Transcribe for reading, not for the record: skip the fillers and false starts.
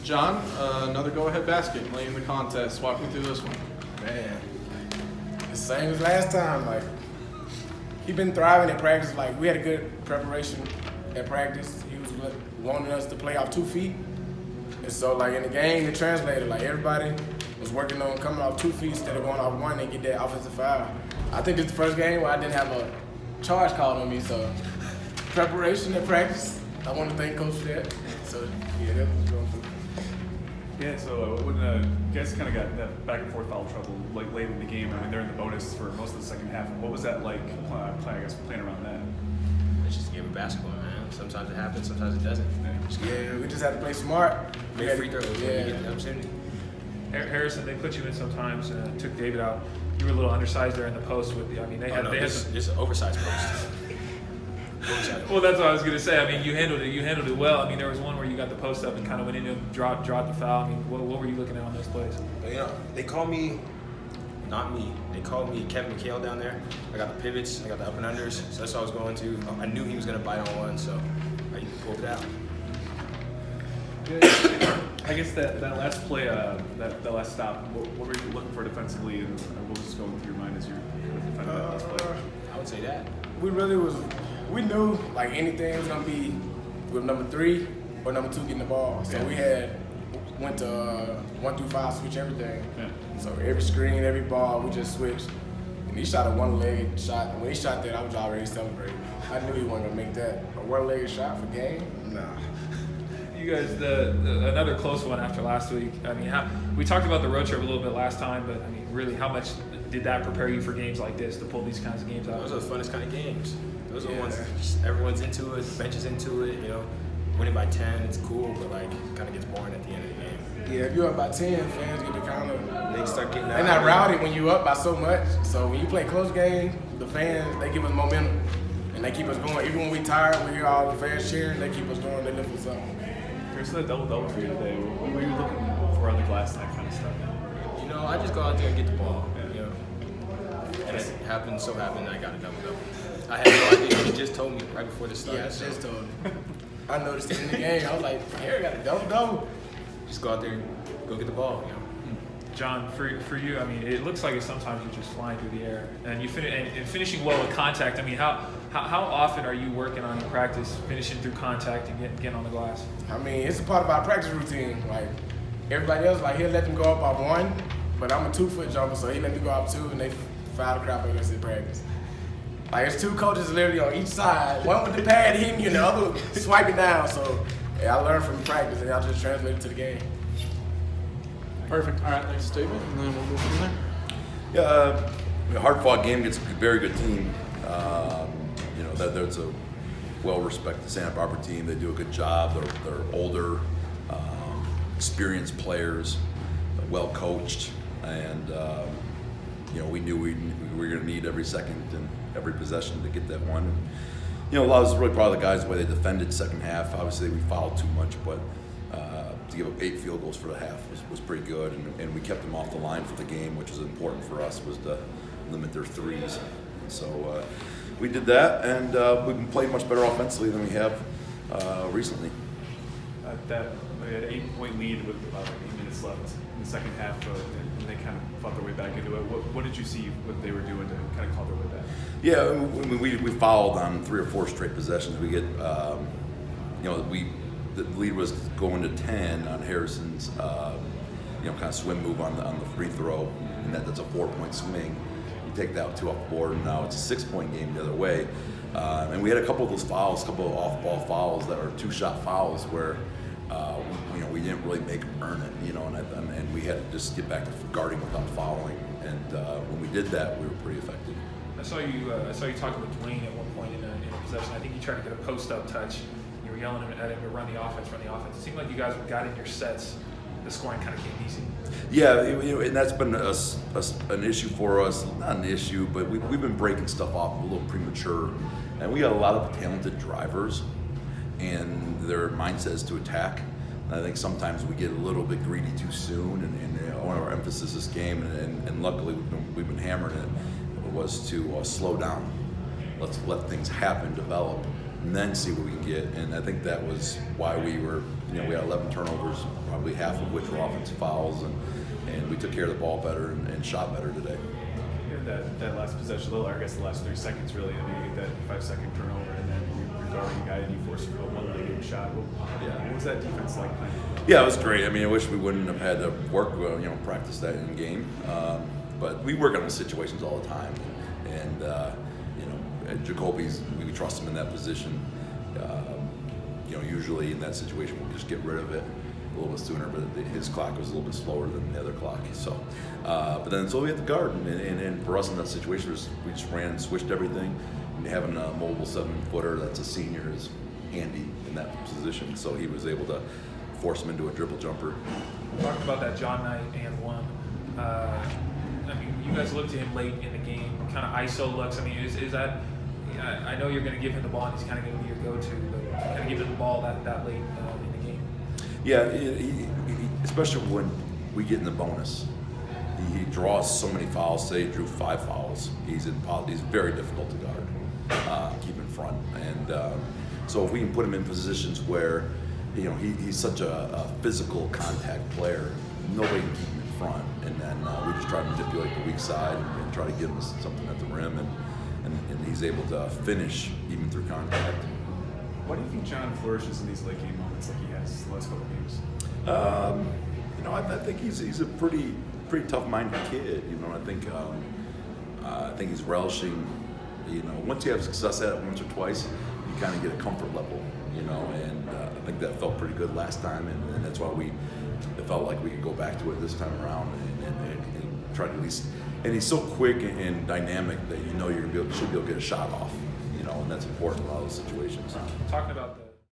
John, another go-ahead basket, late in the contest. Walk me through this one. Man, the same as last time. Like, he been thriving at practice. Like, we had a good preparation at practice. He was wanting us to play off 2 feet. And so, like, in the game, it translated. Like, everybody was working on coming off 2 feet instead of going off 1 and get that offensive foul. I think this is the first game where I didn't have a charge called on me. So, preparation at practice, I want to thank Coach for that. So, yeah, that was going through. Yeah, so when you guys kind of got that back and forth foul trouble like late in the game, I mean they're in the bonus for most of the second half. What was that like? Playing around that. It's just a game of basketball, man. Sometimes it happens, sometimes it doesn't. Yeah, we just have to play smart. Make free throws when you get the opportunity. Harrison, they put you in sometimes. Took David out. You were a little undersized there in the post with the. I mean, they had It's an oversized post. Well, that's what I was gonna say. I mean, you handled it well. I mean, there was one where you got the post up and kind of went into him, dropped the foul. I mean, what were you looking at on those plays? But, they call me, not me. They called me Kevin McHale down there. I got the pivots, I got the up and unders. So that's what I was going to. I knew he was gonna bite on one, so I pulled it out. I guess that last play, that last stop. What were you looking for defensively, and what was going through your mind as you're defending that last play? I would say that. We knew like anything was gonna be with number 3 or number 2 getting the ball. So we went to 1 through 5, switch everything. Yeah. So every screen, every ball, we just switched. And he shot a one-legged shot. When he shot that, I was already celebrating. I knew he wasn't gonna make that. A one-legged shot for game? Nah. You guys, another close one after last week. I mean, we talked about the road trip a little bit last time, but I mean, really, how much did that prepare you for games like this to pull these kinds of games out? Those are the funnest kind of games. Those are the ones just everyone's into it, the bench is into it. Winning by 10, it's cool, but like, it kind of gets boring at the end of the game. Yeah, if you're up by 10, fans get to kind of. They start getting. They're not rowdy when you up by so much. So when you play close game, the fans they give us momentum and they keep us going. Even when we tired, we hear all the fans cheering. They keep us going. They lift us up. Here's the double for you today. What were you looking for on the glass, that kind of stuff? I just go out there and get the ball. And it happened, I got a double. I had no idea. He just told me right before the start. Yeah, I just told him. I noticed it in the game. I was like, Harry got a double. Just go out there and go get the ball. John, for you, I mean, it looks like sometimes you're just flying through the air, and you finishing well with contact. I mean, how often are you working on in practice, finishing through contact and getting on the glass? I mean, it's a part of our practice routine. Like everybody else, like he'll let them go up by 1, but I'm a 2-foot jumper, so he let me go up 2, and they foul the crap out of us in practice. Like there's 2 coaches literally on each side, one with the pad hitting you, and the other swiping down. So I learned from practice, and I just translate it to the game. Perfect. All right, next statement, and then we'll move from there. A hard-fought game against a very good team. That's a well-respected Santa Barbara team. They do a good job. They're older, experienced players, well coached, and we knew we were going to need every second and every possession to get that one. And, a lot was really proud of the guys the way they defended second half. Obviously, we fouled too much, but to give up 8 field goals for the half was pretty good, and we kept them off the line for the game, which was important for us, was to limit their threes. So we did that, and we've been playing much better offensively than we have recently. We had an 8-point lead with about 8 minutes left in the second half, and they kind of fought their way back into it. What did you see what they were doing to kind of call their way back? Yeah, we fouled on 3 or 4 straight possessions. We get, the lead was going to 10 on Harrison's, kind of swim move on the free throw, and that's a 4-point swing. You take that 2 off the board, and now it's a 6-point game the other way. And we had a couple of those fouls, a couple of off-ball fouls that are 2-shot fouls where, we didn't really make them earn it, and we had to just get back to guarding without fouling. And when we did that, we were pretty effective. I saw you talking with Dwayne at one point in a possession. I think you tried to get a post-up touch. You were yelling at him to run the offense. It seemed like you guys got in your sets. The scoring kind of came easy. Yeah, and that's been an issue for us. Not an issue, but we've been breaking stuff off a little premature. And we got a lot of talented drivers, and their mindset is to attack. And I think sometimes we get a little bit greedy too soon, and one of our emphasis this game, and luckily we've been hammering it, was to slow down. Let's let things happen, develop, and then see what we can get. And I think that was why we were you know, we had 11 turnovers, probably half of which were offensive fouls, and we took care of the ball better and shot better today. That last possession, or I guess the last 3 seconds really, I mean, you get that 5-second turnover, and then you're guarding a guy and you force a one-legged shot. What was that defense like? Yeah, it was great. I mean, I wish we wouldn't have had to work, practice that in game. But we work on those situations all the time. And, Jacoby's, we trust him in that position. Usually in that situation, we'll just get rid of it a little bit sooner, but his clock was a little bit slower than the other clock. So, so we had to guard, and for us in that situation, we just ran and switched everything. And having a mobile 7-footer that's a senior is handy in that position, so he was able to force him into a dribble jumper. Talked about that John Knight and one. You guys looked at him late in the game, kind of ISO looks. I mean, is that? I know you're going to give him the ball, and he's kind of going to be your go-to, but kind of give him the ball that late in the game. Yeah, he, especially when we get in the bonus. He draws so many fouls. Say he drew 5 fouls. He's very difficult to guard, keep in front. And so if we can put him in positions where, he's such a physical contact player, nobody can keep him in front. And then we just try to manipulate the weak side and try to give him something at the rim, and he's able to finish even through contact. Why do you think John flourishes in these late game moments like he has the last couple of games? I think he's a pretty tough-minded kid. I think he's relishing. Once you have success at it once or twice, you kind of get a comfort level. And I think that felt pretty good last time, and that's why it felt like we could go back to it this time around and try to at least. And he's so quick and dynamic that you're gonna should be able to get a shot off. And that's important in all those situations. Talking about